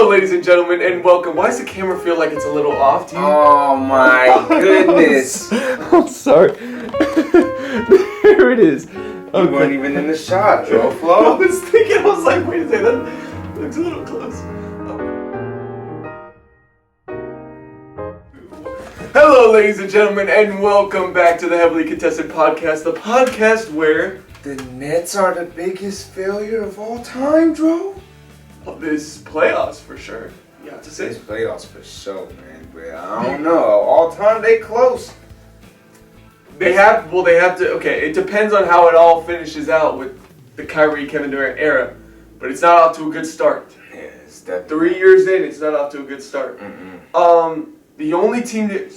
Hello, ladies and gentlemen, and welcome. Why does the camera feel like it's a little off? Do you? Oh my goodness! I'm sorry. There it is. You weren't even in the shot, bro. I Flo. was thinking, I was like, wait a second, that looks a little close. Hello, ladies and gentlemen, and welcome back to the Heavily Contested Podcast, the podcast where The Nets are the biggest failure of all time, bro. this playoffs for sure. You have to say. This playoffs for sure, man. But I don't know. All time they close. They have to, okay, it depends on how it all finishes out with the Kyrie, Kevin Durant era, but it's not off to a good start. Yeah, it's definitely. 3 years in, it's not off to a good start. The only team that...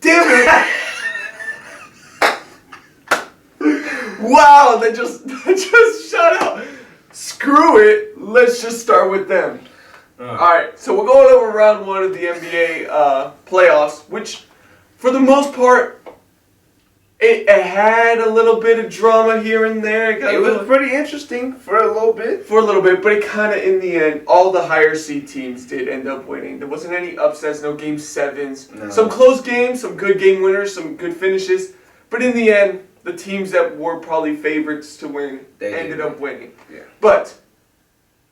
Damn it! Wow, they just shut out. Screw it, let's just start with them. Alright, so we're going over round one of the NBA playoffs, which, for the most part, it had a little bit of drama here and there. It was pretty interesting for a little bit. But it kind of, in the end, all the higher seed teams did end up winning. There wasn't any upsets, no game sevens. No. Some close games, some good game winners, some good finishes. But in the end, the teams that were probably favorites to win ended up winning. Yeah. But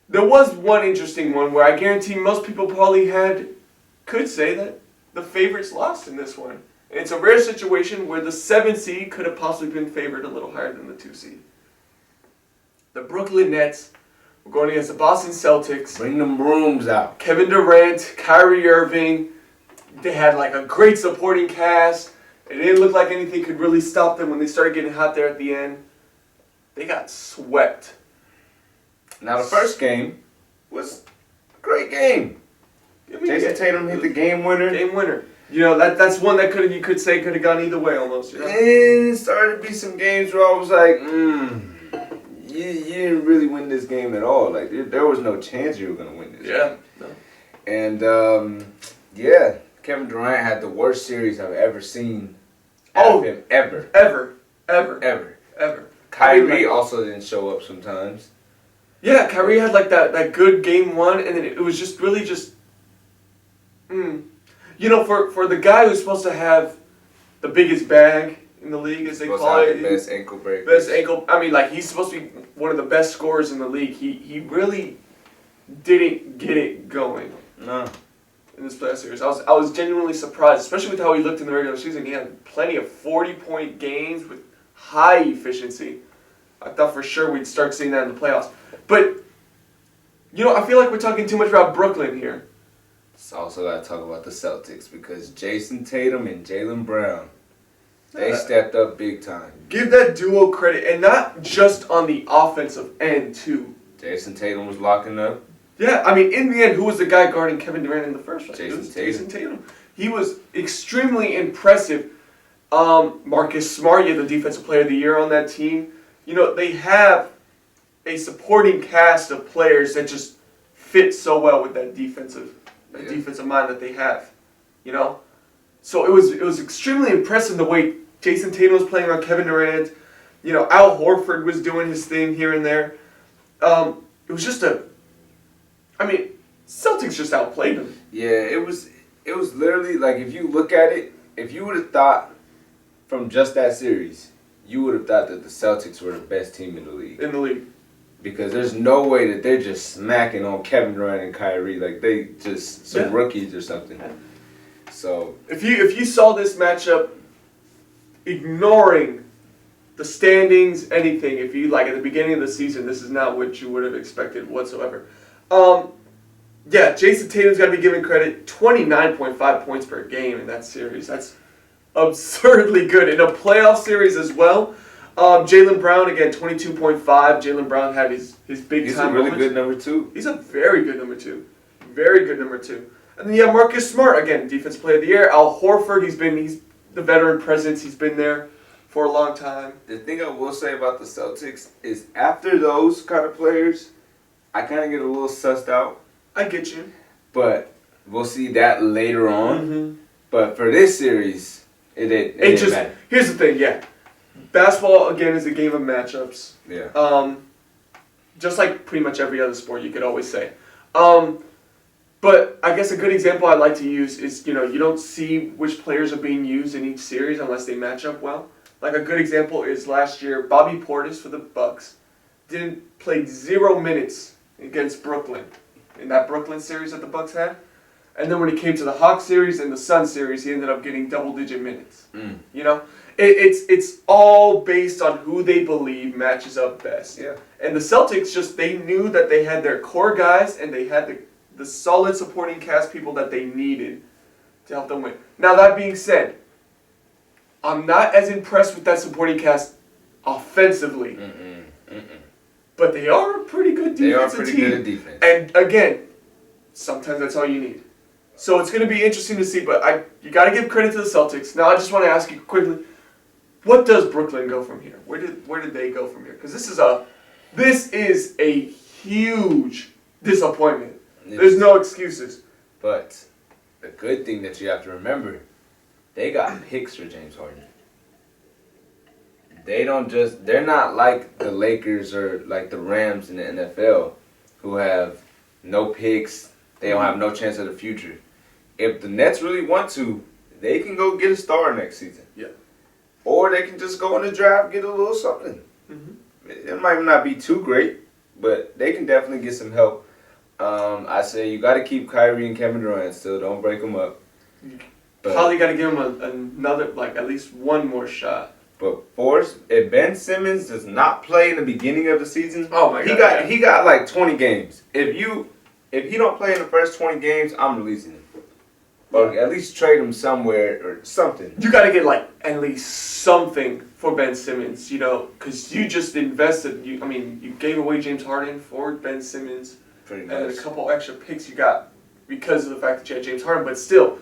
there was one interesting one where I guarantee most people probably could say that the favorites lost in this one. And it's a rare situation where the 7 seed could have possibly been favored a little higher than the 2 seed. The Brooklyn Nets were going against the Boston Celtics. Bring them brooms out. Kevin Durant, Kyrie Irving. They had like a great supporting cast. It didn't look like anything could really stop them when they started getting hot there at the end. They got swept. Now the first game was a great game. Jason Tatum hit the game winner. Game winner. You know, that's one that you could say could have gone either way almost. You know? And it started to be some games where I was like, you didn't really win this game at all. Like, there was no chance you were going to win this game. No. And, Kevin Durant had the worst series I've ever seen out of him. Ever. Kyrie also didn't show up sometimes. Yeah, Kyrie had like that good game one, and then it was just really just... You know, for the guy who's supposed to have the biggest bag in the league, as they call it. The best ankle break. He's supposed to be one of the best scorers in the league. He really didn't get it going. No. In this playoff series. I was genuinely surprised, especially with how he looked in the regular season. He had plenty of 40-point games with high efficiency. I thought for sure we'd start seeing that in the playoffs. But, you know, I feel like we're talking too much about Brooklyn here. Also got to talk about the Celtics because Jason Tatum and Jaylen Brown, they stepped up big time. Give that duo credit, and not just on the offensive end, too. Jason Tatum was locking up. Yeah, I mean, in the end, who was the guy guarding Kevin Durant in the first place? Jason Tatum. He was extremely impressive. Marcus Smart, the defensive player of the year on that team. You know, they have a supporting cast of players that just fit so well with that defensive mind that they have, you know? So it was extremely impressive the way Jason Tatum was playing on Kevin Durant. You know, Al Horford was doing his thing here and there. It was just Celtics just outplayed them. Yeah, it was literally like, if you look at it, if you would have thought from just that series, you would have thought that the Celtics were the best team in the league. Because there's no way that they're just smacking on Kevin Durant and Kyrie like they just some rookies or something. So if you saw this matchup, ignoring the standings, anything, if you like at the beginning of the season, this is not what you would have expected whatsoever. Jason Tatum's got to be given credit. 29.5 points per game in that series. That's absurdly good in a playoff series as well. Jaylen Brown, again, 22.5. Jaylen Brown had his big He's time a really moments. good number 2. He's a very good number 2. Very good number 2. And then you have Marcus Smart, again, defensive player of the year. Al Horford, he's the veteran presence. He's been there for a long time. The thing I will say about the Celtics is after those kind of players, I kind of get a little sussed out. I get you. But we'll see that later on. Mm-hmm. But for this series, it didn't matter. Here's the thing, basketball, again, is a game of matchups. Yeah. Just like pretty much every other sport, you could always say. But I guess a good example I like to use is, you don't see which players are being used in each series unless they match up well. Like a good example is last year, Bobby Portis for the Bucks played 0 minutes against Brooklyn in that Brooklyn series that the Bucks had. And then when it came to the Hawks series and the Sun series, he ended up getting double-digit minutes. It's all based on who they believe matches up best. Yeah. And the Celtics they knew that they had their core guys and they had the solid supporting cast people that they needed to help them win. Now that being said, I'm not as impressed with that supporting cast offensively. But they are a pretty good defensive team. Good at defense. And again, sometimes that's all you need. So it's going to be interesting to see, but you got to give credit to the Celtics. Now I just want to ask you quickly, what does Brooklyn go from here? Where did they go from here? Because this is a huge disappointment. There's no excuses. But the good thing that you have to remember, they got picks for James Harden. They're not like the Lakers or like the Rams in the NFL who have no picks. They don't have no chance of the future. If the Nets really want to, they can go get a star next season. Yeah. Or they can just go in the draft, get a little something. It might not be too great, but they can definitely get some help. I say you got to keep Kyrie and Kevin Durant still. Don't break them up. Probably got to give him another, at least one more shot. But if Ben Simmons does not play in the beginning of the season, oh my God, he got like 20 games. If he don't play in the first 20 games, I'm releasing him. Or at least trade him somewhere or something. You got to get at least something for Ben Simmons, because you just invested. You gave away James Harden for Ben Simmons. Pretty much. And then a couple extra picks you got because of the fact that you had James Harden. But still,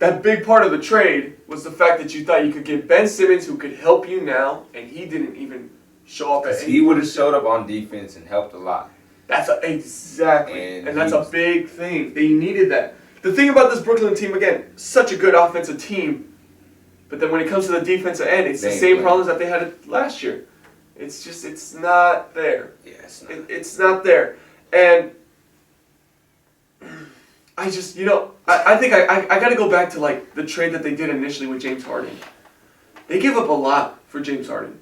that big part of the trade was the fact that you thought you could get Ben Simmons who could help you now, and he didn't even show up. He would have showed up on defense and helped a lot. Exactly. And that's a big thing. They needed that. The thing about this Brooklyn team, again, such a good offensive team, but then when it comes to the defensive end, it's the same problems that they had last year. It's not there. Yeah, it's not. It's not there. And I just, I think I got to go back to the trade that they did initially with James Harden. They gave up a lot for James Harden.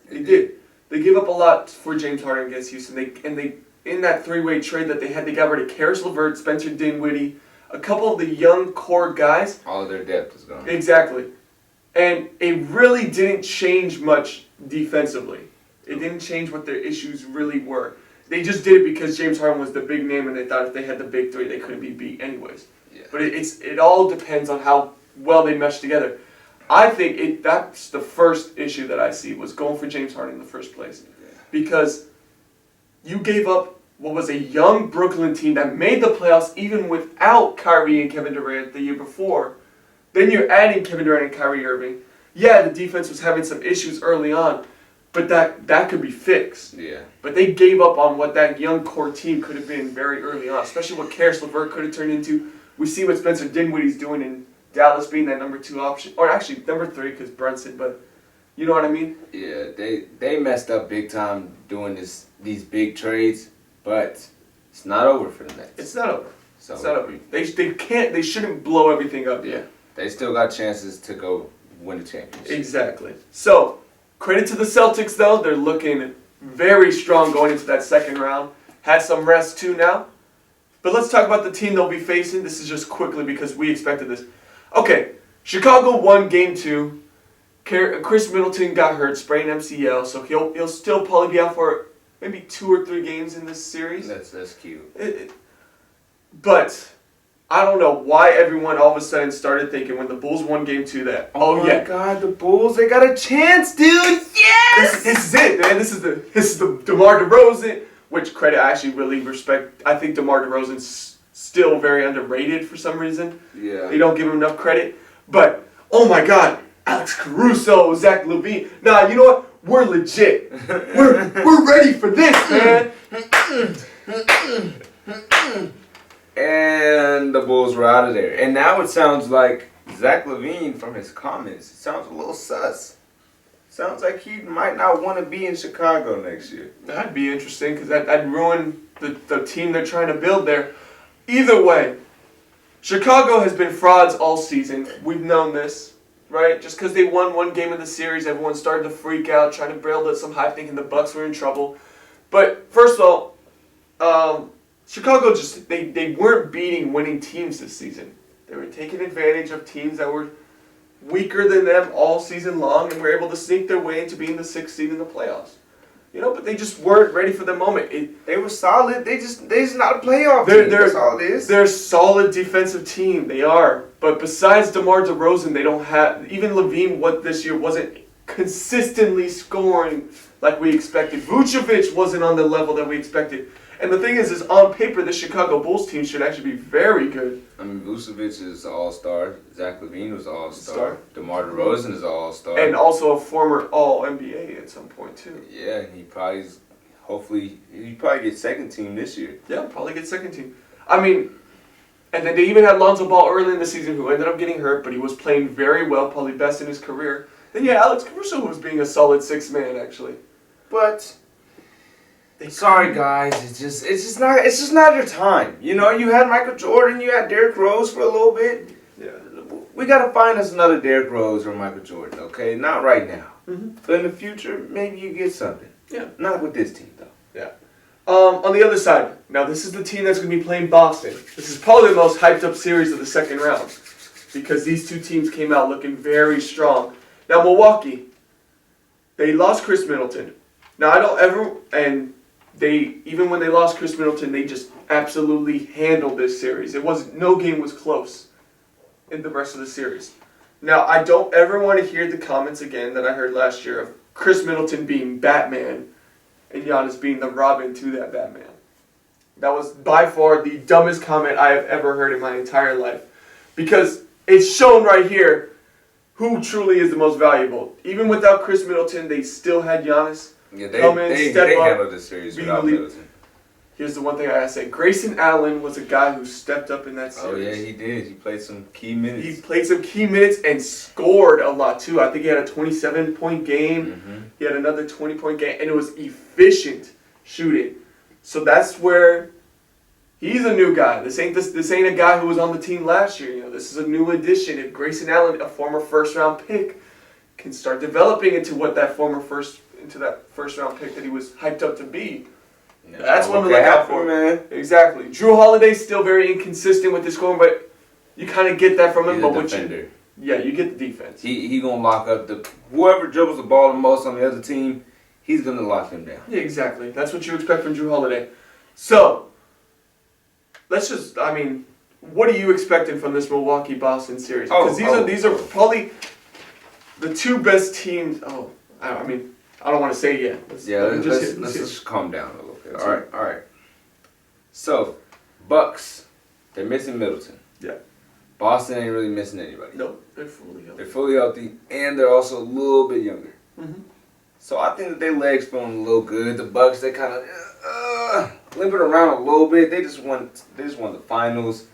They did. They gave up a lot for James Harden against Houston. They in that three-way trade that they had, they got rid of Karis LeVert, Spencer Dinwiddie, a couple of the young core guys. All of their depth is gone. Exactly. And it really didn't change much defensively. It didn't change what their issues really were. They just did it because James Harden was the big name, and they thought if they had the big three, they couldn't be beat anyways. Yeah. But it all depends on how well they mesh together. I think that's the first issue that I see was going for James Harden in the first place. Yeah. Because you gave up what was a young Brooklyn team that made the playoffs even without Kyrie and Kevin Durant the year before. Then you're adding Kevin Durant and Kyrie Irving. Yeah, the defense was having some issues early on, but that could be fixed. Yeah. But they gave up on what that young core team could have been very early on, especially what Karis LeVert could have turned into. We see what Spencer Dinwiddie's doing in Dallas being that number 2 option. Or actually, number 3 because Brunson, but you know what I mean? Yeah, they messed up big time doing these big trades, but it's not over for the Nets. It's not over. So it's not over. They shouldn't blow everything up yet. They still got chances to go win the championship. Exactly. So, credit to the Celtics, though. They're looking very strong going into that second round. Had some rest, too, now. But let's talk about the team they'll be facing. This is just quickly because we expected this. Okay, Chicago won Game 2. Chris Middleton got hurt, sprained MCL, so he'll still probably be out for maybe 2 or 3 games in this series. That's cute. But I don't know why everyone all of a sudden started thinking when the Bulls won Game 2 that, oh my God, the Bulls, they got a chance, dude! Yes! This is it, man. This is the DeMar DeRozan, which credit I actually really respect. I think DeMar DeRozan's still very underrated for some reason. Yeah. They don't give him enough credit. But, oh my God, Alex Caruso, Zach LaVine. Nah, you know what? We're legit. We're ready for this, man. And the Bulls were out of there. And now it sounds like Zach LaVine, from his comments, it sounds a little sus. Sounds like he might not want to be in Chicago next year. That'd be interesting because that'd ruin the team they're trying to build there. Either way, Chicago has been frauds all season. We've known this, right? Just because they won one game of the series, everyone started to freak out, trying to build up some hype, thinking the Bucks were in trouble. But first of all, Chicago just they weren't beating winning teams this season. They were taking advantage of teams that were weaker than them all season long and were able to sneak their way into being the 6th seed in the playoffs. But they just weren't ready for the moment. They were solid. They just not a playoff team. That's all it is. They're a solid defensive team. They are. But besides DeMar DeRozan, they don't have... Even Levine this year wasn't consistently scoring like we expected. Vucevic wasn't on the level that we expected. And the thing is on paper, the Chicago Bulls team should actually be very good. I mean, Vucevic is an all-star. Zach LaVine was an all-star. DeMar DeRozan is an all-star. And also a former All-NBA at some point, too. Yeah, and he probably get second team this year. Yeah, probably get second team. I mean, and then they even had Lonzo Ball early in the season who ended up getting hurt, but he was playing very well, probably best in his career. Then, Alex Caruso was being a solid 6th man, actually. But... Sorry guys, it's just not your time. You had Michael Jordan, you had Derrick Rose for a little bit. Yeah. We gotta find us another Derrick Rose or Michael Jordan, okay? Not right now. Mm-hmm. But in the future, maybe you get something. Yeah. Not with this team though. Yeah. On the other side, now this is the team that's gonna be playing Boston. This is probably the most hyped up series of the second round. Because these two teams came out looking very strong. Now Milwaukee, they lost Chris Middleton. Now even when they lost Chris Middleton, they just absolutely handled this series. No game was close in the rest of the series. Now, I don't ever want to hear the comments again that I heard last year of Chris Middleton being Batman and Giannis being the Robin to that Batman. That was by far the dumbest comment I have ever heard in my entire life. Because it's shown right here who truly is the most valuable. Even without Chris Middleton, they still had Giannis. Yeah, they handled this series without Middleton. Here's the one thing I gotta say. Grayson Allen was a guy who stepped up in that series. Oh, yeah, he did. He played some key minutes. He played some key minutes and scored a lot, too. I think he had a 27-point game. Mm-hmm. He had another 20-point game, and it was efficient shooting. So that's where he's a new guy. This ain't a guy who was on the team last year. This is a new addition. If Grayson Allen, a former first-round pick, can start developing into that first-round pick that he was hyped up to be, that's one to look out for, man. Exactly. Drew Holiday's still very inconsistent with his scoring, but you kind of get that from him. He's a defender. You get the defense. He gonna lock up whoever dribbles the ball the most on the other team. He's gonna lock him down. Yeah, exactly. That's what you expect from Drew Holiday. So what are you expecting from this Milwaukee-Boston series? Because these are probably the two best teams. I don't want to say yet. Let's just calm down a little bit. All right. So, Bucks, they're missing Middleton. Yeah. Boston ain't really missing anybody. Nope, they're fully healthy. They're fully healthy, and they're also a little bit younger. Mm-hmm. So I think that their legs feeling a little good. The Bucks, they kind of limping around a little bit. They just won the finals.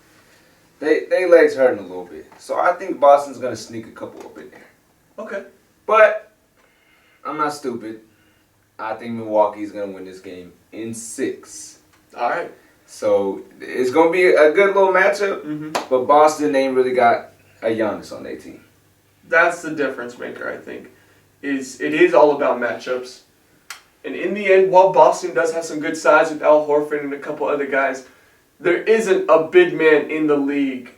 They legs hurting a little bit. So I think Boston's gonna sneak a couple up in there. Okay. But I'm not stupid. I think Milwaukee's going to win this game in 6. All right. So it's going to be a good little matchup, mm-hmm. but Boston ain't really got a Giannis on their team. That's the difference maker, I think. It is all about matchups. And in the end, while Boston does have some good size with Al Horford and a couple other guys, there isn't a big man in the league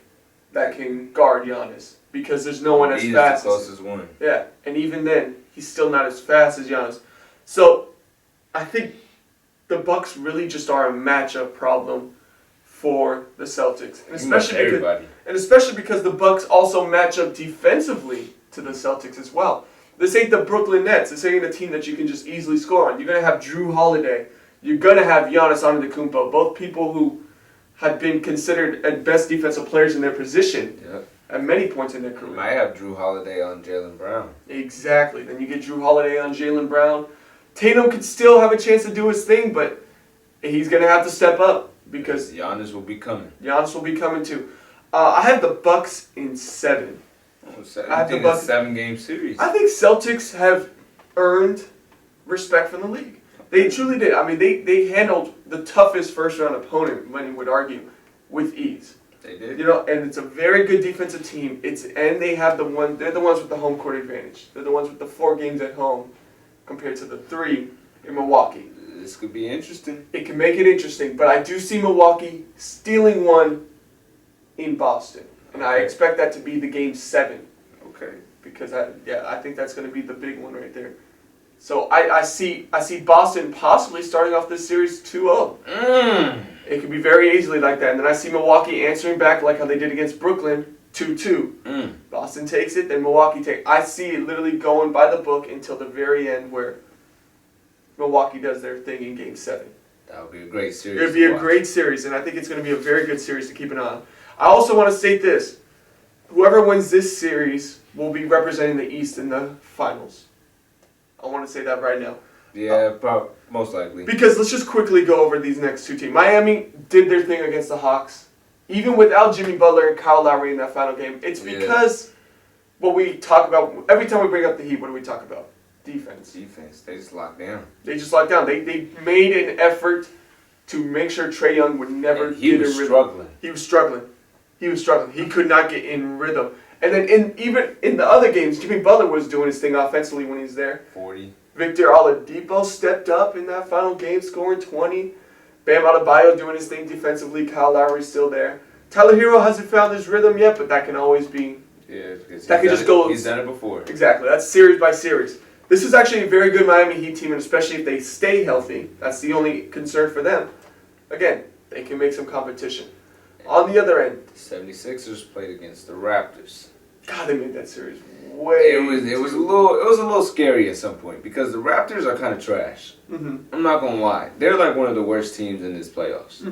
that can guard Giannis. Because there's no one as fast. He's the closest one. Yeah, and even then, he's still not as fast as Giannis. So, I think the Bucks really just are a matchup problem for the Celtics, and especially because the Bucks also match up defensively to the Celtics as well. This ain't the Brooklyn Nets. This ain't a team that you can just easily score on. You're gonna have Drew Holiday. You're gonna have Giannis Antetokounmpo, both people who have been considered at best defensive players in their position. Yep. At many points in their career. You might have Drew Holiday on Jaylen Brown. Exactly. Then you get Drew Holiday on Jaylen Brown. Tatum could still have a chance to do his thing, but he's going to have to step up because Giannis will be coming. Giannis will be coming too. I have the Bucks in 7. I think it's a 7-game series. I think Celtics have earned respect from the league. They truly did. I mean, they handled the toughest first round opponent, many would argue, with ease. They did. You know, and it's a very good defensive team. And they have they're the ones with the home court advantage. They're the ones with the 4 games at home compared to the 3 in Milwaukee. This could be interesting. It can make it interesting, but I do see Milwaukee stealing one in Boston. And I expect that to be the game 7. Okay. Because I think that's going to be the big one right there. So I see Boston possibly starting off this series 2-0. It could be very easily like that. And then I see Milwaukee answering back like how they did against Brooklyn, 2-2. Boston takes it, then Milwaukee takes. I see it literally going by the book until the very end where Milwaukee does their thing in Game 7. That would be a great series. It would be a great series, and I think it's going to be a very good series to keep an eye on. I also want to state this. Whoever wins this series will be representing the East in the finals. I want to say that right now. Yeah, most likely. Because let's just quickly go over these next 2 teams. Miami did their thing against the Hawks. Even without Jimmy Butler and Kyle Lowry in that final game, it's because what we talk about, every time we bring up the Heat, what do we talk about? Defense. Defense. They just locked down. They just locked down. They made an effort to make sure Trae Young would never get in rhythm. Struggling. He was struggling. He could not get in rhythm. And then even in the other games, Jimmy Butler was doing his thing offensively when he's there. 40. Victor Oladipo stepped up in that final game, scoring 20. Bam Adebayo doing his thing defensively. Kyle Lowry's still there. Tyler Hero hasn't found his rhythm yet, but that can always be. Yeah, because that can just go. He's done it before. Exactly. That's series by series. This is actually a very good Miami Heat team, and especially if they stay healthy. That's the only concern for them. Again, they can make some competition. On the other end, the 76ers played against the Raptors. God, they made that series way. It was a little scary at some point because the Raptors are kind of trash. I'm not gonna lie, they're like one of the worst teams in this playoffs.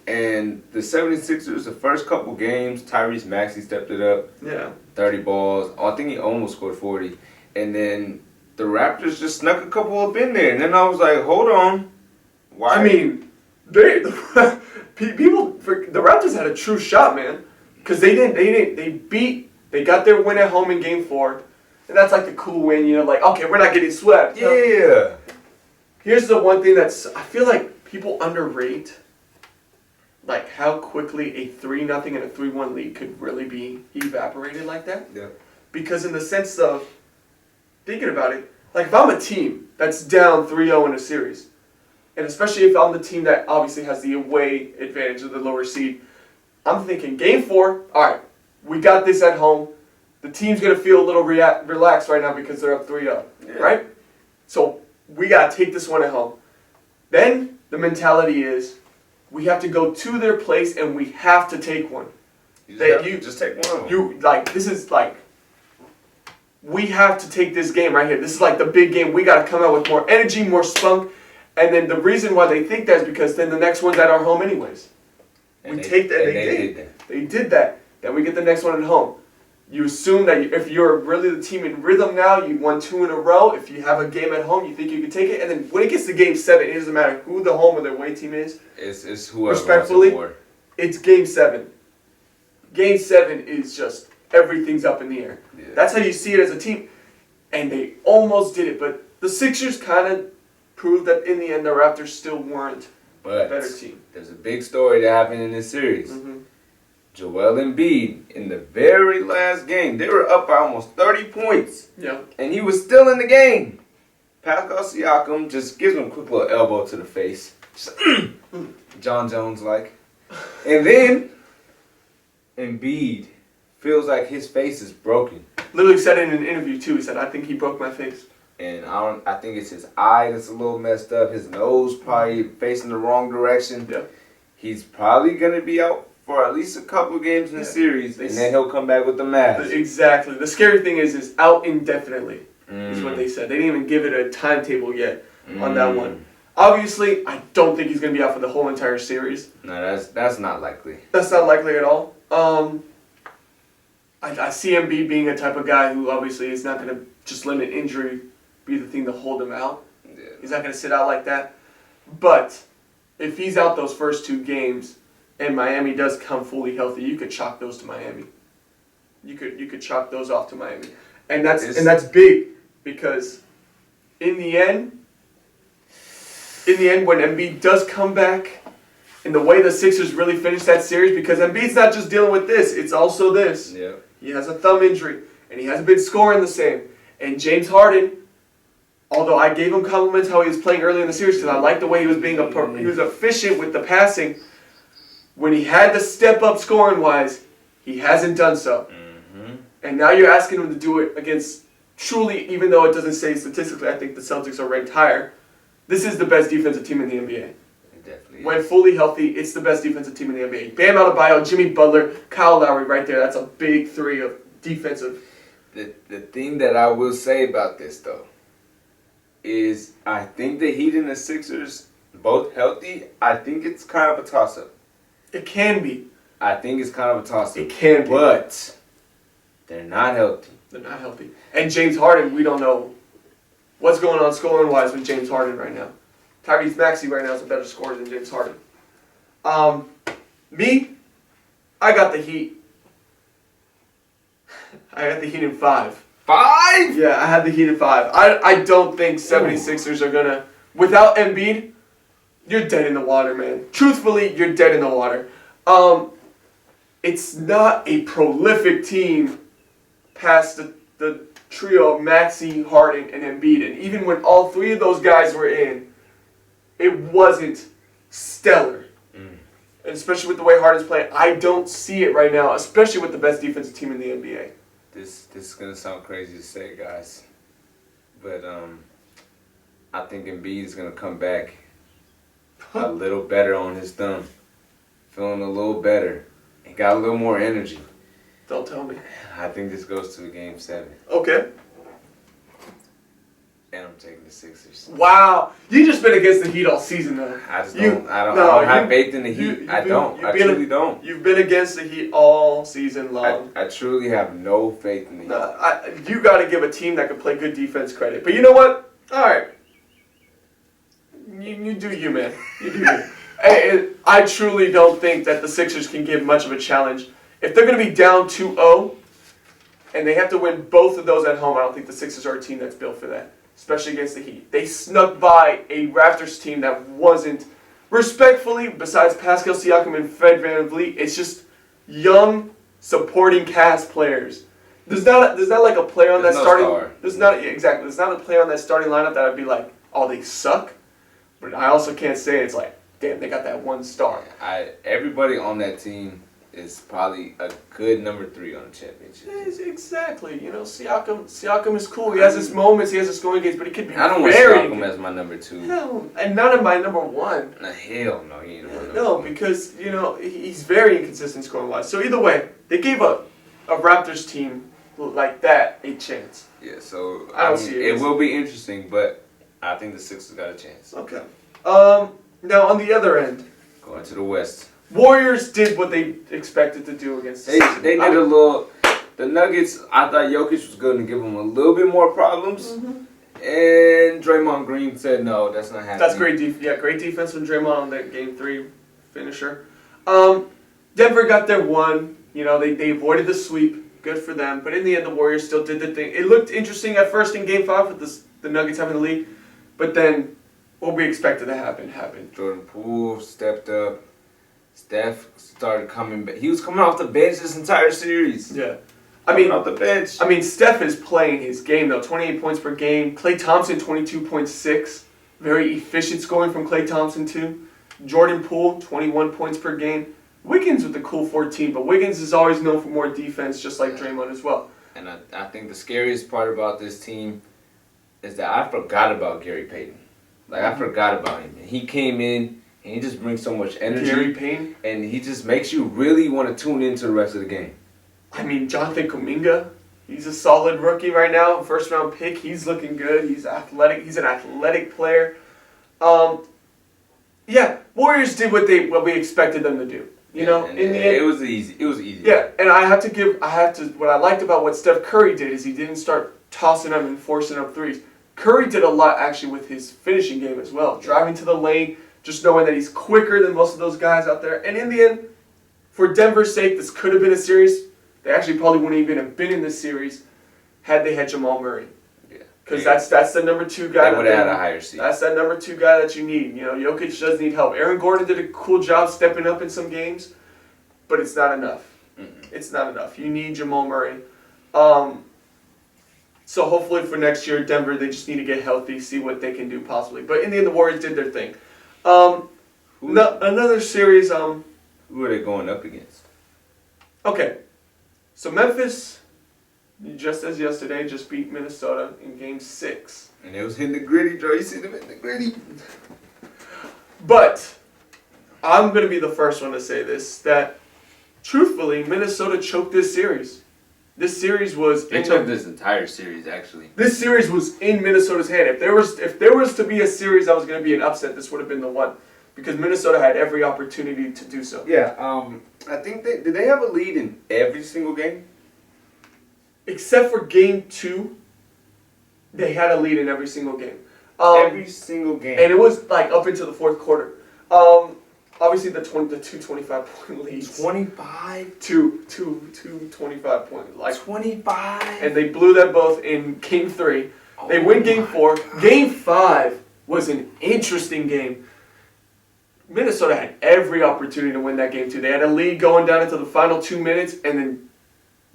And the 76ers, the first couple games, Tyrese Maxey stepped it up. Yeah. 30 balls. Oh, I think he almost scored 40. And then the Raptors just snuck a couple up in there, and then I was like, hold on, why? I mean, the Raptors had a true shot, man, because they got their win at home in Game 4, and that's like the cool win, you know, like, okay, we're not getting swept. Yeah. No. Here's the one thing I feel like people underrate, like how quickly a 3-0 and a 3-1 lead could really be evaporated like that. Yeah. Because in the sense of thinking about it, like if I'm a team that's down 3-0 in a series, and especially if I'm the team that obviously has the away advantage of the lower seed, I'm thinking Game 4, all right, we got this at home. The team's going to feel a little relaxed right now because they're up 3-0, right? So we got to take this one at home. Then the mentality is we have to go to their place and we have to take one. Just take one of them. We have to take this game right here. This is like the big game. We got to come out with more energy, more spunk. And then the reason why they think that is because then the next one's at our home anyways. They did that. Then we get the next one at home. You assume that if you're really the team in rhythm now, you won 2 in a row. If you have a game at home, you think you can take it. And then when it gets to Game 7, it doesn't matter who the home or the away team is. It's whoever. Respectfully, it's Game 7. Game 7 is just everything's up in the air. Yeah. That's how you see it as a team. And they almost did it. But the Sixers kind of proved that in the end the Raptors still weren't a better team. There's a big story that happened in this series. Joel Embiid, in the very last game, they were up by almost 30 points. Yeah. And he was still in the game. Pascal Siakam just gives him a quick little elbow to the face. Just, John Jones-like. And then Embiid feels like his face is broken. Literally said in an interview, too. He said, I think he broke my face. And I think it's his eye that's a little messed up. His nose probably facing the wrong direction. Yeah. He's probably going to be out for at least a couple games in the series, and then he'll come back with the mask. Exactly. The scary thing is out indefinitely, is what they said. They didn't even give it a timetable yet on that one. Obviously, I don't think he's going to be out for the whole entire series. No, that's not likely. That's not likely at all. I see Embiid being a type of guy who obviously is not going to just let an injury be the thing to hold him out. Yeah. He's not going to sit out like that. But if he's out those first 2 games, and Miami does come fully healthy, you could chalk those to Miami. You could chalk those off to Miami, and that's big because in the end, in the end when Embiid does come back, and the way the Sixers really finish that series, because Embiid's not just dealing with this, it's also this. Yeah. He has a thumb injury, and he hasn't been scoring the same. And James Harden, although I gave him compliments how he was playing early in the series because I liked the way he was being he was efficient with the passing, when he had to step up scoring-wise, he hasn't done so. Mm-hmm. And now you're asking him to do it against truly, even though it doesn't say statistically, I think the Celtics are ranked higher, this is the best defensive team in the NBA. When fully healthy, it's the best defensive team in the NBA. Bam Adebayo, Jimmy Butler, Kyle Lowry right there. That's a big three of defensive. The thing that I will say about this, though, is I think the Heat and the Sixers, both healthy, I think it's kind of a toss-up. It can be. I think it's kind of a toss-up. It can be. But they're not healthy. They're not healthy. And James Harden, we don't know what's going on scoring-wise with James Harden right now. Tyrese Maxey right now is a better scorer than James Harden. Me, I got the Heat. I got the Heat in 5. 5? Yeah, I had the Heat in 5. I don't think 76ers are going to... Without Embiid, you're dead in the water, man. Truthfully, you're dead in the water. It's not a prolific team past the trio of Maxey, Harden, and Embiid. And even when all three of those guys were in, it wasn't stellar. And especially with the way Harden's playing, I don't see it right now, especially with the best defensive team in the NBA. This is going to sound crazy to say, guys. But I think Embiid is going to come back a little better on his thumb. Feeling a little better. He got a little more energy. Don't tell me. I think this goes to a Game 7. Okay. And I'm taking the Sixers. Wow. You just been against the Heat all season, though. I don't have faith in the Heat. I truly don't. You've been against the Heat all season long. I truly have no faith in the Heat. You got to give a team that can play good defense credit. But you know what? All right. You do you, man. You do you. I truly don't think that the Sixers can give much of a challenge. If they're going to be down 2-0 and they have to win both of those at home, I don't think the Sixers are a team that's built for that, especially against the Heat. They snuck by a Raptors team that wasn't, respectfully, besides Pascal Siakam and Fred VanVleet, it's just young supporting cast players. There's not like a player on that starting. There's not a player on that starting lineup that I'd be like, oh, they suck. But I also can't say it's like, damn, they got that one star. Everybody on that team is probably a good number 3 on the championship. Exactly. You know, Siakam is cool. He has his moments. He has his scoring games, but he could be. I don't want Siakam as my number 2. No, and not in my number 1. Hell no, he ain't number 1. No, because you know he's very inconsistent scoring wise. So either way, they gave a Raptors team like that a chance. Yeah. So I don't see it. It will be interesting, but I think the Sixers got a chance. Okay. Now on the other end, going to the West. Warriors did what they expected to do against the Sixers. They did a little. The Nuggets, I thought Jokic was going to give them a little bit more problems. Mm-hmm. And Draymond Green said, no, that's not happening. That's great great defense from Draymond on that Game 3 finisher. Denver got their 1. You know, they avoided the sweep. Good for them. But in the end, the Warriors still did the thing. It looked interesting at first in Game 5 with the Nuggets having the lead. But then what we expected to happen happened. Jordan Poole stepped up. Steph started coming back. He was coming off the bench this entire series. Yeah. Off the bench. I mean, Steph is playing his game, though. 28 points per game. Klay Thompson, 22.6. Very efficient scoring from Klay Thompson, too. Jordan Poole, 21 points per game. Wiggins with the cool 14, but Wiggins is always known for more defense, just like Draymond as well. And I think the scariest part about this team is that I forgot about Gary Payton. I forgot about him. He came in, and he just brings so much energy. Gary Payton? And he just makes you really want to tune into the rest of the game. I mean, Jonathan Kuminga, he's a solid rookie right now. First round pick. He's looking good. He's athletic. He's an athletic player. Yeah, Warriors did what we expected them to do. You know, in the end, it was easy. Yeah, and what I liked about what Steph Curry did is he didn't start tossing them and forcing up threes. Curry did a lot actually with his finishing game as well, driving to the lane, just knowing that he's quicker than most of those guys out there. And in the end, for Denver's sake, this could have been a series. They actually probably wouldn't even have been in this series had they had Jamal Murray. Yeah. Because that's the number 2 guy. They would have had a higher seed. That's that number 2 guy that you need. You know, Jokic does need help. Aaron Gordon did a cool job stepping up in some games, but it's not enough. It's not enough. You need Jamal Murray. So hopefully for next year, Denver, they just need to get healthy, see what they can do possibly. But in the end, the Warriors did their thing. Another series. Who are they going up against? Okay, so Memphis, just as yesterday, just beat Minnesota in Game 6. And it was hitting the gritty, Joe. You see them in the gritty. But I'm going to be the first one to say this, that truthfully, Minnesota choked this series. This series was... They choked this entire series, actually. This series was in Minnesota's hand. If there was to be a series that was going to be an upset, this would have been the one. Because Minnesota had every opportunity to do so. Yeah, I think did they have a lead in every single game? Except for Game 2, they had a lead in every single game. Every single game. And it was like up into the fourth quarter. Obviously the 2 25-point leads. 25? Two 25-point. Like 25? And they blew that both in Game 3. They win Game 4. God. Game 5 was an interesting game. Minnesota had every opportunity to win that game too. They had a lead going down into the final 2 minutes and then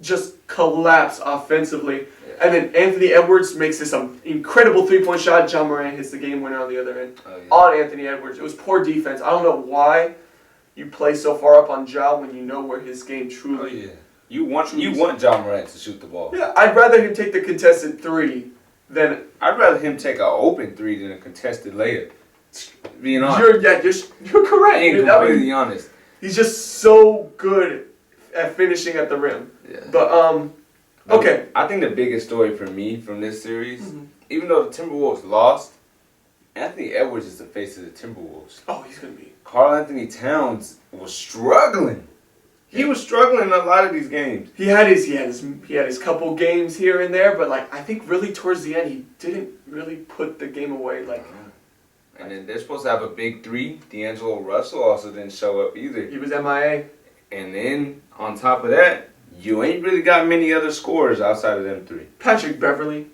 just collapse offensively. Yeah. And then Anthony Edwards makes this incredible 3-point shot. John Morant hits the game winner on the other end on Anthony Edwards. It was poor defense. I don't know why you play so far up on Ja when you know where his game truly. Oh, yeah. You want John Morant to shoot the ball. Yeah, I'd rather him take the contested 3 than. I'd rather him take an open 3 than a contested layup. Being honest. You're correct. Being completely honest. He's just so good at finishing at the rim. Yeah. But okay. I think the biggest story for me from this series, even though the Timberwolves lost, Anthony Edwards is the face of the Timberwolves. Oh, he's gonna be. Karl Anthony Towns was struggling. He was struggling in a lot of these games. He had his couple games here and there, but like I think really towards the end he didn't really put the game away like. And then they're supposed to have a big 3. D'Angelo Russell also didn't show up either. He was MIA. And then, on top of that, you ain't really got many other scorers outside of them 3. Patrick Beverley.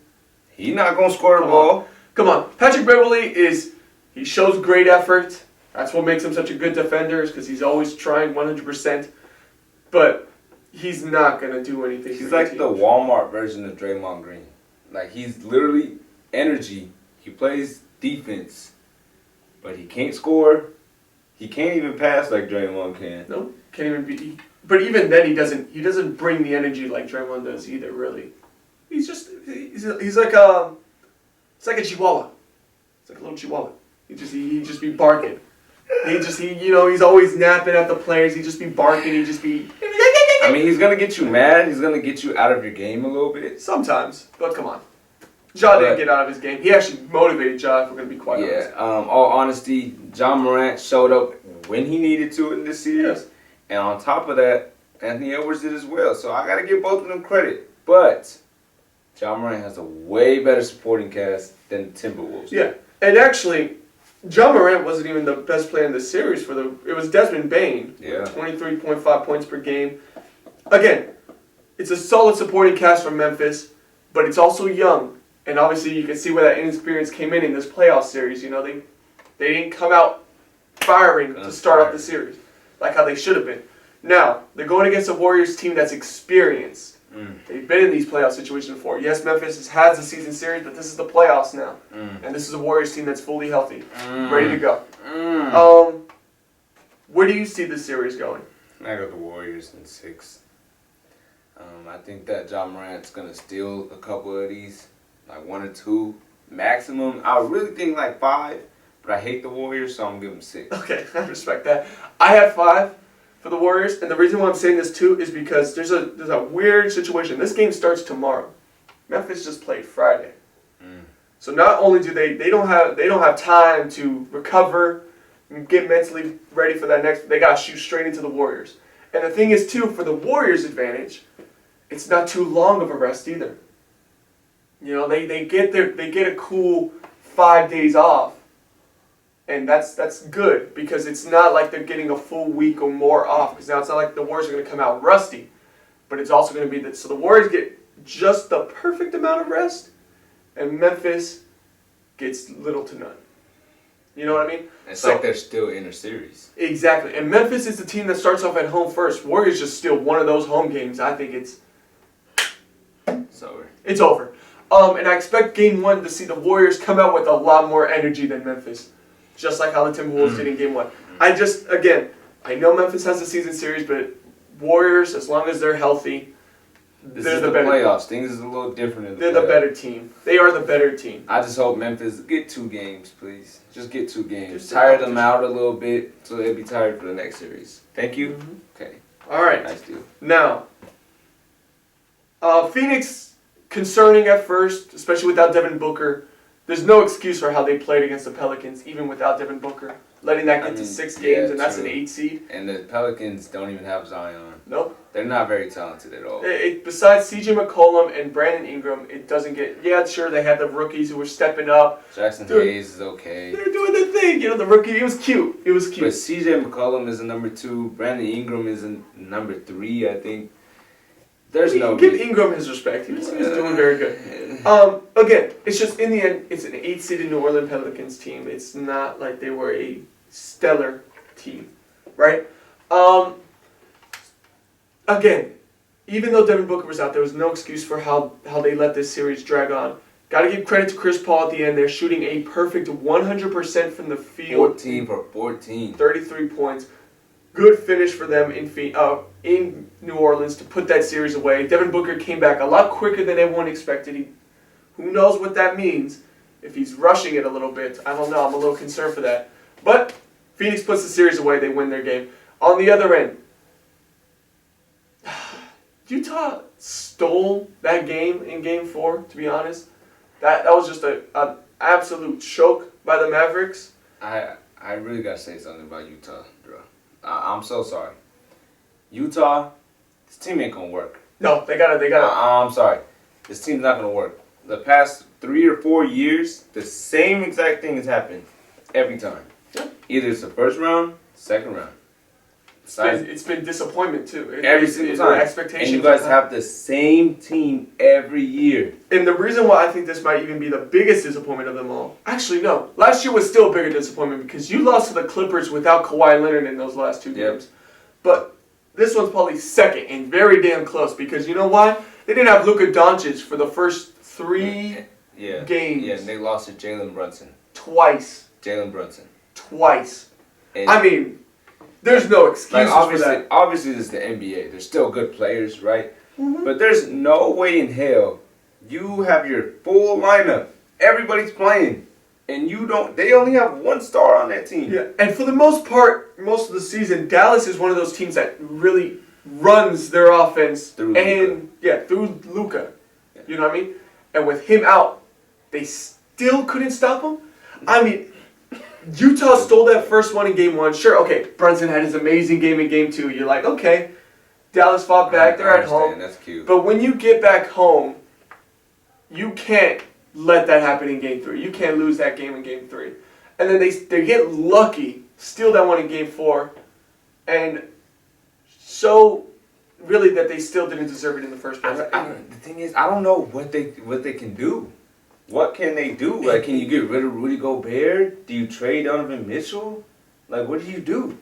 He not going to score the ball. Come on. Patrick Beverley he shows great effort. That's what makes him such a good defender is because he's always trying 100%. But he's not going to do anything. He's like the Walmart version of Draymond Green. Like, he's literally energy. He plays defense. But he can't score. He can't even pass like Draymond can. No, can't even be. But even then, he doesn't bring the energy like Draymond does either. Really, he's like it's like a chihuahua. It's like a little chihuahua. He just be barking. He's always napping at the players. He just be barking. He just be. I mean, he's gonna get you mad. He's gonna get you out of your game a little bit. Sometimes, but come on. Ja didn't get out of his game. He actually motivated Ja, if we're going to be quite honest. All honesty, John Morant showed up when he needed to in this series. Yes. And on top of that, Anthony Edwards did as well. So I got to give both of them credit. But John Morant has a way better supporting cast than the Timberwolves. Yeah. And actually, John Morant wasn't even the best player in the series. It was Desmond Bane. Yeah. 23.5 points per game. Again, it's a solid supporting cast from Memphis, but it's also young. And obviously, you can see where that inexperience came in this playoff series. You know, they didn't come out firing to start off the series like how they should have been. Now, they're going against a Warriors team that's experienced. They've been in these playoff situations before. Yes, Memphis has the season series, but this is the playoffs now. And this is a Warriors team that's fully healthy, ready to go. Where do you see this series going? I got the Warriors in 6. I think that John Morant's going to steal a couple of these. Like 1 or 2 maximum. I really think like 5, but I hate the Warriors, so I'm gonna give them 6. Okay, I respect that. I have 5 for the Warriors, and the reason why I'm saying this too is because there's a weird situation. This game starts tomorrow. Memphis just played Friday, so not only do they don't have time to recover and get mentally ready for that next. They gotta shoot straight into the Warriors. And the thing is too, for the Warriors' advantage, it's not too long of a rest either. You know, they get a cool 5 days off, and that's good because it's not like they're getting a full week or more off. Because now it's not like the Warriors are going to come out rusty, but it's also going to be so the Warriors get just the perfect amount of rest, and Memphis gets little to none. You know what I mean? It's like they're still in a series. Exactly. And Memphis is the team that starts off at home first. Warriors just still one of those home games. I think it's over. It's over. And I expect Game 1 to see the Warriors come out with a lot more energy than Memphis. Just like how the Timberwolves did in Game 1. I know Memphis has a season series, but Warriors, as long as they're healthy, they're the better playoffs. Things is a little different. They're the better team. They are the better team. I just hope Memphis get 2 games, please. Just get 2 games. Tire them out a little bit so they'll be tired for the next series. Thank you. Mm-hmm. Okay. All right. Nice deal. Now, Phoenix, concerning at first, especially without Devin Booker. There's no excuse for how they played against the Pelicans, even without Devin Booker. Letting that get to 6 games, and that's an 8 seed. And the Pelicans don't even have Zion. Nope. They're not very talented at all. Besides C.J. McCollum and Brandon Ingram, it doesn't get... Yeah, sure, they had the rookies who were stepping up. Jackson Hayes is okay. They're doing their thing. The rookie, he was cute. But C.J. McCollum is a number 2. Brandon Ingram is a number 3, I think. There's no... Give Ingram his respect. He was doing very good. Again, it's just, in the end, it's an 8-seeded New Orleans Pelicans team. It's not like they were a stellar team, right? Again, even though Devin Booker was out, there was no excuse for how they let this series drag on. Got to give credit to Chris Paul at the end. They're shooting a perfect 100% from the field. 14 for 14. 33 points. Good finish for them in New Orleans to put that series away. Devin Booker came back a lot quicker than everyone expected. Who knows what that means? If he's rushing it a little bit, I don't know. I'm a little concerned for that. But Phoenix puts the series away. They win their game. On the other end, Utah stole that game in Game 4, to be honest. That was just an absolute choke by the Mavericks. I really got to say something about Utah, bro. I'm so sorry. Utah, this team ain't going to work. No, they got to. I'm sorry. This team's not going to work. The past 3 or 4 years, the same exact thing has happened every time. Yeah. Either it's the first round, second round. It's been disappointment too. Every single time. And you guys have the same team every year. And the reason why I think this might even be the biggest disappointment of them all. Actually, no. Last year was still a bigger disappointment because you lost to the Clippers without Kawhi Leonard in those last 2 games. But this one's probably second and very damn close because you know why? They didn't have Luka Doncic for the first 3 games. Yeah, and they lost to Jalen Brunson. Twice. Jalen Brunson. Twice. And I mean... There's no excuse for that. Obviously, this is the NBA. They're still good players, right? Mm-hmm. But there's no way in hell you have your full lineup. Everybody's playing. And you don't... They only have 1 star on that team. Yeah, and for the most part, most of the season, Dallas is one of those teams that really runs their offense. Through Luka. Yeah. You know what I mean? And with him out, they still couldn't stop him. I mean... Utah stole that first one in Game 1. Sure, okay, Brunson had his amazing game in Game 2. You're like, okay, Dallas fought back. They're at home. That's cute. But when you get back home, you can't let that happen in Game 3. You can't lose that game in Game 3. And then they get lucky, steal that one in Game 4, and so really that they still didn't deserve it in the first place. The thing is, I don't know what they can do. What can they do? Like, can you get rid of Rudy Gobert? Do you trade Donovan Mitchell? Like, what do you do?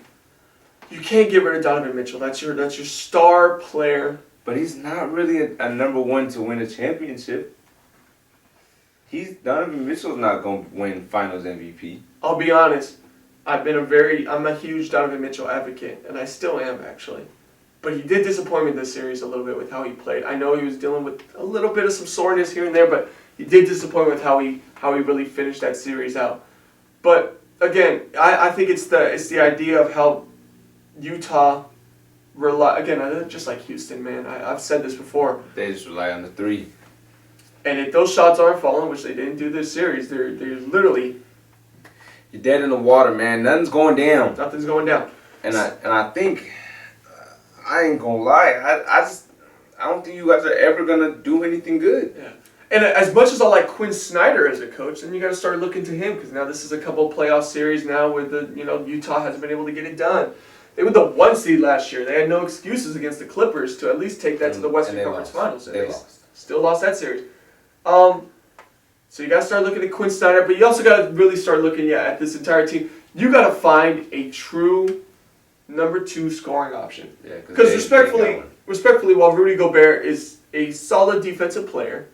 You can't get rid of Donovan Mitchell. That's your star player. But he's not really a number 1 to win a championship. Donovan Mitchell's not going to win Finals MVP. I'll be honest. I'm a huge Donovan Mitchell advocate, and I still am actually. But he did disappoint me this series a little bit with how he played. I know he was dealing with a little bit of some soreness here and there, but he did disappoint with how he really finished that series out. But again, I think it's the idea of how Utah just like Houston, man. I've said this before. They just rely on the 3. And if those shots aren't falling, which they didn't do this series, they're literally... You're dead in the water, man. Nothing's going down. Nothing's going down. And I think, I ain't gonna lie, I don't think you guys are ever gonna do anything good. Yeah. And as much as I like Quinn Snyder as a coach, then you got to start looking to him because now this is a couple of playoff series now where Utah hasn't been able to get it done. They were the 1 seed last year. They had no excuses against the Clippers to at least take that to the Western Conference Finals. They lost. Still lost that series. So you got to start looking at Quinn Snyder, but you also got to really start looking at this entire team. You got to find a true number 2 scoring option. Yeah, because respectfully, while Rudy Gobert is a solid defensive player,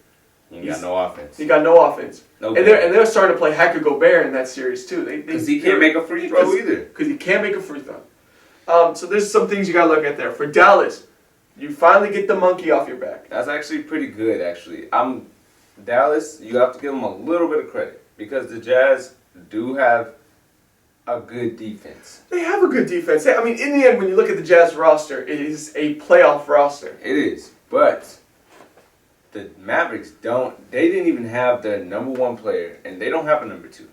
he got no offense. He got no offense. No and they're starting to play Hacker Gobert in that series too. Because he can't make a free throw either. Because he can't make a free throw. So there's some things you got to look at there. For Dallas, you finally get the monkey off your back. That's actually pretty good, actually. Dallas, you have to give them a little bit of credit because the Jazz do have a good defense. They have a good defense. I mean, in the end, when you look at the Jazz roster, it is a playoff roster. It is, but the Mavericks they didn't even have their number 1 player, and they don't have a number 2.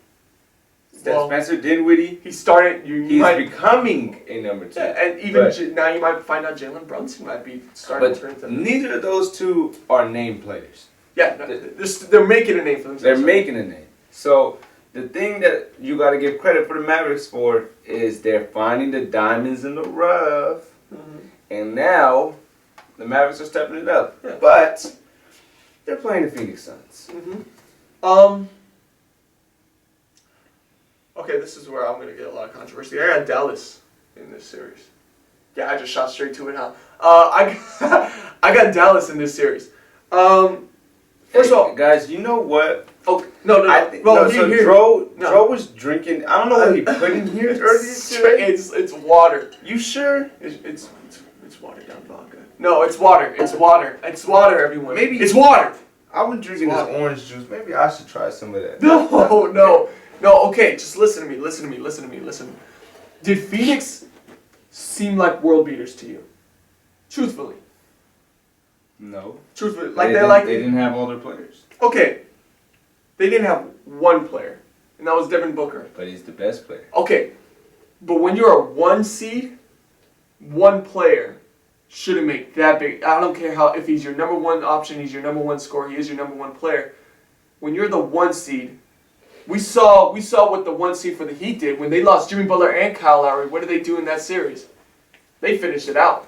Spencer Dinwiddie, he started. He's becoming a number 2. Yeah, and even now you might find out Jalen Brunson might be starting to turn into. Neither of those two are name players. Yeah, they're making a name for themselves. They're making a name. So the thing that you got to give credit for the Mavericks for is they're finding the diamonds in the rough, and now the Mavericks are stepping it up. Yeah. But they're playing the Phoenix Suns. Okay, this is where I'm going to get a lot of controversy. I got Dallas in this series. Yeah, I just shot straight to it, huh? I got Dallas in this series. First of all, guys, you know what? Oh no! Dro was drinking. I don't know what he put in here earlier today. It's water. You sure? It's watered down vodka. No, it's water. It's water. It's water, everyone. Maybe it's water. I was drinking this orange juice. Maybe I should try some of that. No. Okay, just listen to me. Did Phoenix seem like world beaters to you? Truthfully. No. Truthfully, they didn't have all their players. Okay, they didn't have one player, and that was Devin Booker. But he's the best player. Okay, but when you're a 1 seed, one player shouldn't make that big. I don't care if he's your number 1 option, he's your number 1 scorer, he is your number 1 player. When you're the 1 seed, we saw what the 1 seed for the Heat did when they lost Jimmy Butler and Kyle Lowry. What did they do in that series? They finished it out.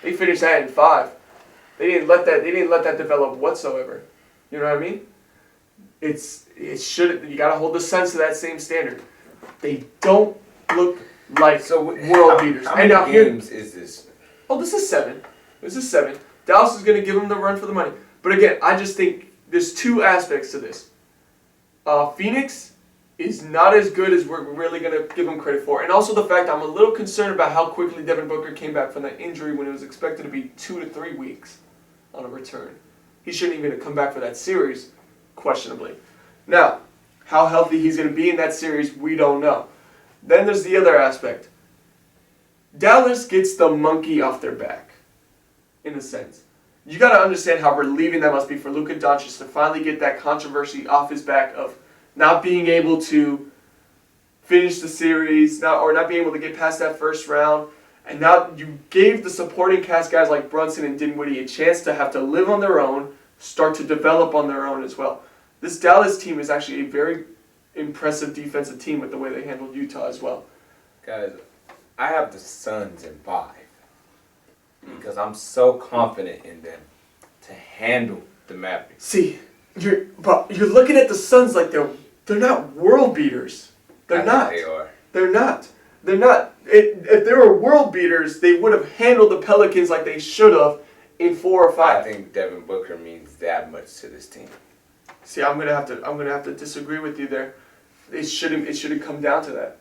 They finished that in 5. They didn't let that develop whatsoever. You know what I mean? You gotta hold the Suns to that same standard. They don't look like world beaters. How many games is this? Oh, this is 7. Dallas is gonna give them the run for the money. But again, I just think there's 2 aspects to this. Phoenix is not as good as we're really going to give them credit for. And also the fact I'm a little concerned about how quickly Devin Booker came back from that injury when it was expected to be 2 to 3 weeks on a return. He shouldn't even have come back for that series, questionably. Now, how healthy he's going to be in that series, we don't know. Then there's the other aspect. Dallas gets the monkey off their back, in a sense. You got to understand how relieving that must be for Luka Doncic to finally get that controversy off his back of not being able to finish the series, or not being able to get past that first round. And now you gave the supporting cast guys like Brunson and Dinwiddie a chance to have to live on their own, start to develop on their own as well. This Dallas team is actually a very impressive defensive team with the way they handled Utah as well. Guys, I have the Suns in 5 because I'm so confident in them to handle the Mavericks. See, you're looking at the Suns like they're not world beaters. They're not. They are. They're not. If they were world beaters, they would have handled the Pelicans like they should have in 4 or 5. I think Devin Booker means that much to this team. See, I'm gonna have to disagree with you there. It shouldn't come down to that.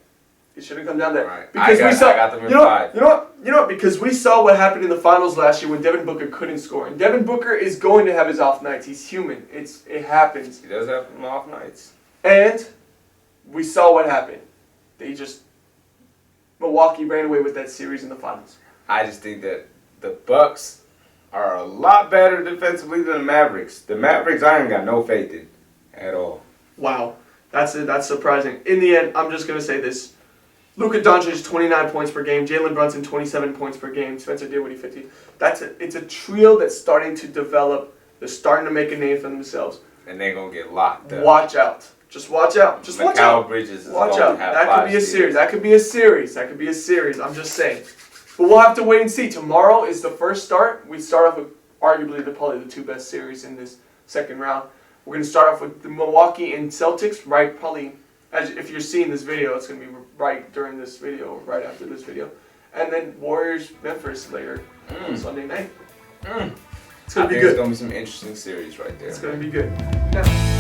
It shouldn't come down to that. Right. Because I got them in 5. You know what? Because we saw what happened in the finals last year when Devin Booker couldn't score. And Devin Booker is going to have his off nights. He's human. It happens. He does have some off nights. And we saw what happened. Milwaukee ran away with that series in the finals. I just think that the Bucks are a lot better defensively than the Mavericks. The Mavericks, I ain't got no faith in at all. Wow, that's surprising. In the end, I'm just gonna say this: Luka Doncic 29 points per game, Jalen Brunson 27 points per game, Spencer Dinwiddie 15. It's a trio that's starting to develop. They're starting to make a name for themselves. And they're gonna get locked up. Watch out. Just watch out. Just watch out. Bridges is watch going out. to have That could be a series. That could be a series. I'm just saying. But we'll have to wait and see. Tomorrow is the first start. We start off with arguably probably the 2 best series in this second round. We're going to start off with the Milwaukee and Celtics, right? Probably, if you're seeing this video, it's going to be right during this video, or right after this video. And then Warriors-Memphis later on Sunday night. It's going to be good. It's going to be some interesting series right there. It's going to be good. Now,